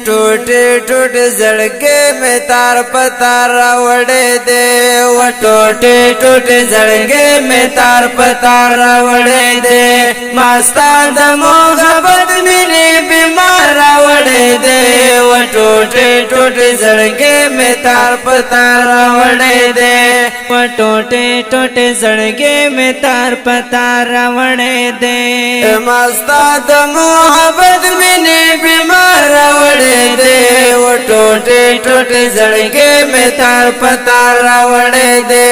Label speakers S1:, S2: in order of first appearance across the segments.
S1: टूटे टूटे जड़के में तार पतार रावड़े दे वो टूटे टूटे जड़के में तार पतार रावड़े दे मस्ता मोहब्बत मिले बीमार रावड़े दे वो टूटे टूटे जड़के में तार पतार रावड़े दे वो टूटे टूटे जड़के में तार पतार रावड़े दे मस्ता मोहब्बत मिले बीमार रावड़े दे वो टूटे टूटे जड़के में तार पतार रावड़े दे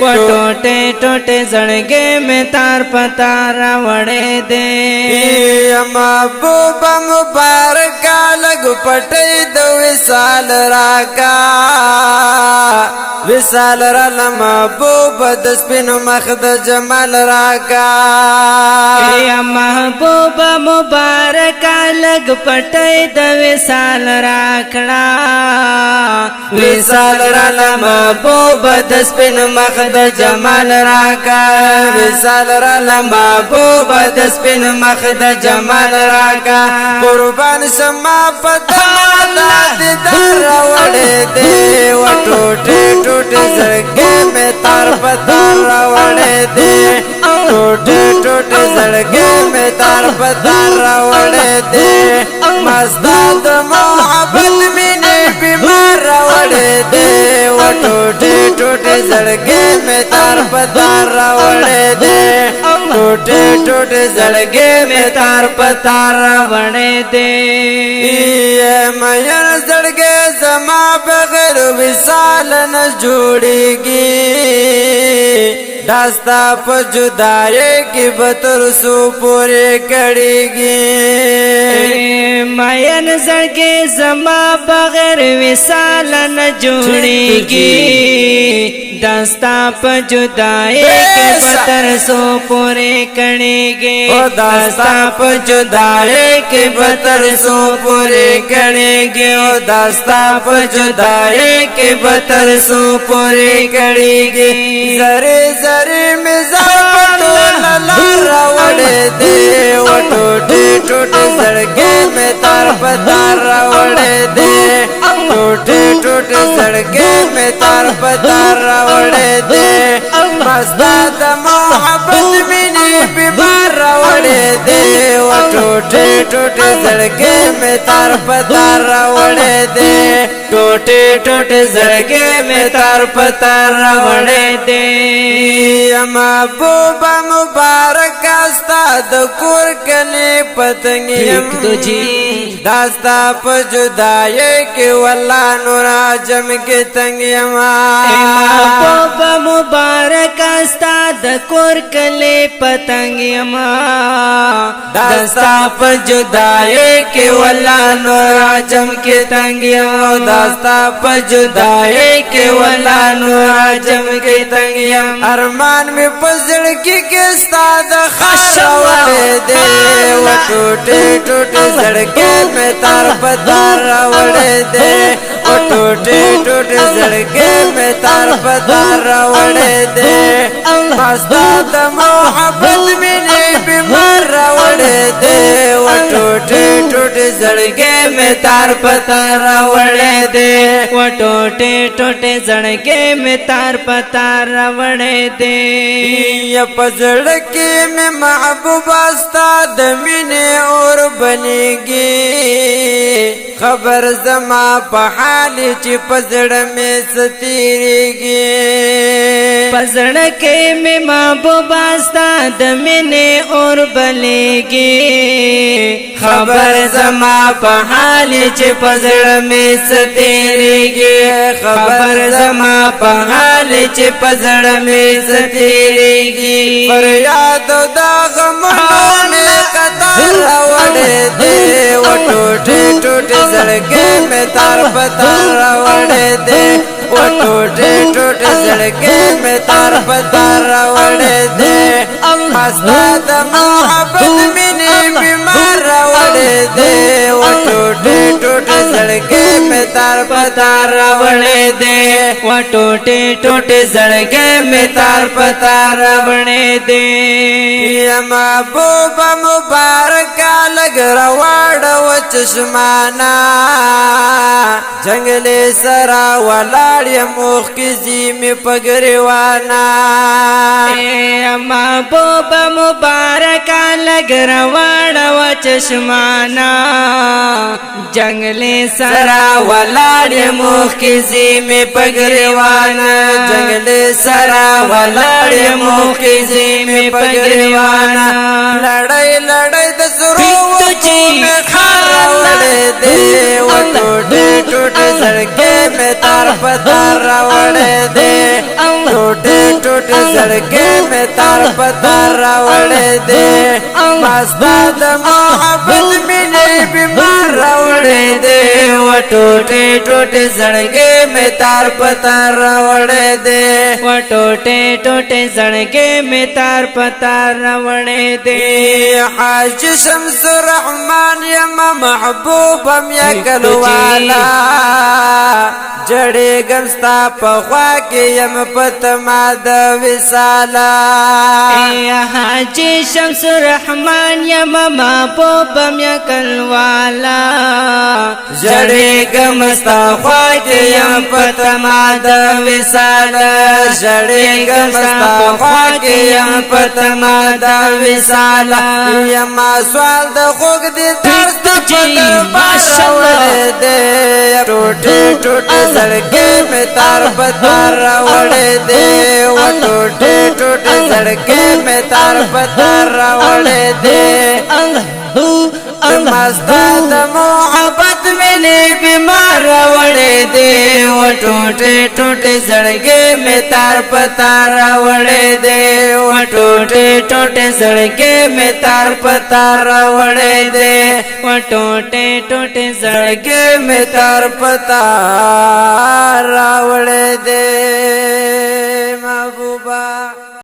S1: वो टूटे टूटे जड़के में तार पतार रावड़े दे महबूबा मुबारक लगु पटे दो विशाल राका विशाल रल महबूब दस्पिन मखद जमाल राका
S2: महबूबा मुबारक लग पटे द विशाल राखड़ा
S1: विशाल रल महबूब दस्पिन मखद जमाल राका विशाल रल महबूब दस्पिन मखद जमाल राका कुर्बान समा पता दीदार रावड़े दे वो टूटे टूटे जड़के में तार पतार रावड़े दे टूटे टूटे जड़के में तार पतार रावड़े दे मस्ताद मोहब्बत मिले बीमार रावड़े दे वो टूटे टूटे जड़के में तार पतार रावड़े दे टूटे टूटे जड़के में तार पतार रावड़े दे मयन जड़के जमा बगैर विशाल न जोड़ेगी दास्ता पर जुदाई की बतर सो पूरे करेगी
S2: मयन जड़के जमा बगैर विशाल न जोड़ेगी दास्ता पर जुदाई के बतर सो पूरे करेगी
S1: दास्ता पर जुदाई के बतर सो पूरे करेगी दास्ता पर जुदाई के बतर सो पूरे करेगी जरे जरे में रावड़े दे वो टूटे टूटे सड़के में तार पतार रावड़े दे टूटे टूटे सड़के में तार पतार रावड़े दे मस्ताद मोहब्बत मिली बीमार रावड़े दे वो टूटे टूटे सड़के में तार पतार रावड़े दे टूटे टूटे सड़के में तार पतार रावड़े दे महबूबा मुबारक उस्ताद कुर कले पतंगियम
S2: तुझी
S1: दास्ता पर जुदाई के वल्ला नूरा जम के तंगियमा
S2: महबूबा मुबारक उस्ताद कुर कले पतंगियमा
S1: दास्ता पर जुदाई के वल्ला नूरा जम के तंगियमा दास्ता पर जुदाई के वल्ला नूरा जम के तंगियम अरमान में पसड़ की के उस्ताद रावड़े दे वो टूटे टूटे सड़के में तार पतार रावड़े दे वो टूटे टूटे सड़के में तार पतार रावड़े दे मस्ताद मोहब्बत मिले बीमार रावड़े दे वो टूटे टूटे सड़के में तार पतार रावड़े दे
S2: वो टूटे टूटे सड़के में तार पतार रावड़े दे
S1: पसड़के में महबूबा उस्ताद मिने और बनेगी खबर जमा पहाड़ ची पसड़ में सतीरेगी
S2: पसड़के में महबूबा उस्ताद मिने और बनेगी
S1: खबर जमा पहाड़ ची पसड़ में सतीरेगी खबर जमा पहाड़ ची पसड़ में सतीरेगी फरियाद दाग में कतार रावड़े दे वो टूटे टूटे सड़के में तार पतार रावड़े दे वो टूटे टूटे सड़के में तार पतार रावड़े दे मस्ताद मोहब्बत मिले बीमार रावड़े दे वो टूटे टूटे सड़के میں تار پتار راوڑے دے
S2: و ٹوٹے ٹوٹے زړګي می تار پتار راوړې دے
S1: یا محبوب مبارک لگ رواڑ و چشمانا جنگلی سرا ولاړ موخ کی زیمی پگریوانا
S2: محبوب مبارک لگ رواڑ و چشمانا جنگلی سرا
S1: ولاړ موخ کی زیمی پگریوانا جنگلی سرا ولاړ موخ کی زیمی پگریوانا لڑائی لڑائی د سرو میں خاروڑے دے و ٹوٹے ٹوٹے زڑکے میں تار پتار راوڑے دے ٹوٹے ٹوٹے زڑکے میں تار پتار راوڑے دے مستاد محبت ملے بیمار راوڑے دے و ٹوٹے ٹوٹے زڑکے میں تار پتار راوڑے دے
S2: و ټوټه ټوټه زړګي می تار پتار راوړې دے
S1: حاج شمس الرحمن یما محبوب یا کلوالا جڑے گمستا پخوا کے یم پتما د وصالا
S2: حاجی شمس الرحمن یم محبوب یا کلوالا
S1: جڑے گمستا پخوا کے یم پتما د وصالا جڑے گمستا پخوا کے یم پتما د وصالا یما سوال د خوګ دی ترس د ماشاءالله دے ٹوٹے ٹوٹے زڑکے میں تار پتار راوڑے دے و ٹوٹے ٹوٹے زڑکے میں تار پتار راوڑے دے مستاد محبت ملے بیمار راوڑے دے و ٹوٹے ٹوٹے زڑکے میں تار پتار راوڑے دے و ٹوٹے ٹوٹے زڑکے میں تار پتار راوڑے دے
S2: و ټوټه ټوټه
S1: زڑکے میں تار پتار